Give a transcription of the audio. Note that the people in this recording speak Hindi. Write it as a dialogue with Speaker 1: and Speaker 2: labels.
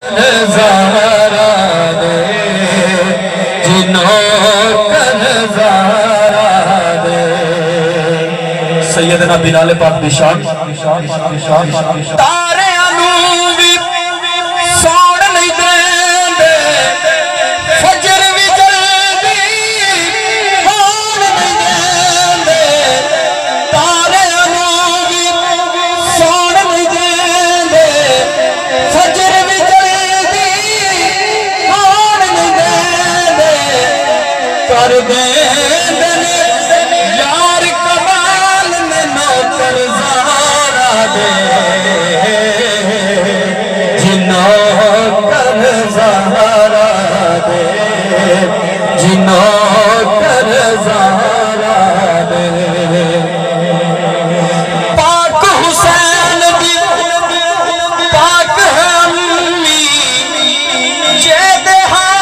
Speaker 1: नजारा दे जिन्हों का नजारा दे। सैयदना बिलाल पाक निशान तारे भी सौण नहीं देंदे, फजर भी जल्दी होण नहीं देंदे, तारे भी सौण नहीं देंदे, फजर भी जल्दी होण नहीं देंदे, कर देंदे यार कमाल ने नौकर ज़ारा दे जिन्हों कर ज़ारा दे, जिन्हों कर ज़ारा दे। पाक हुसैन भी पाक है अम्मी जे दे हाथ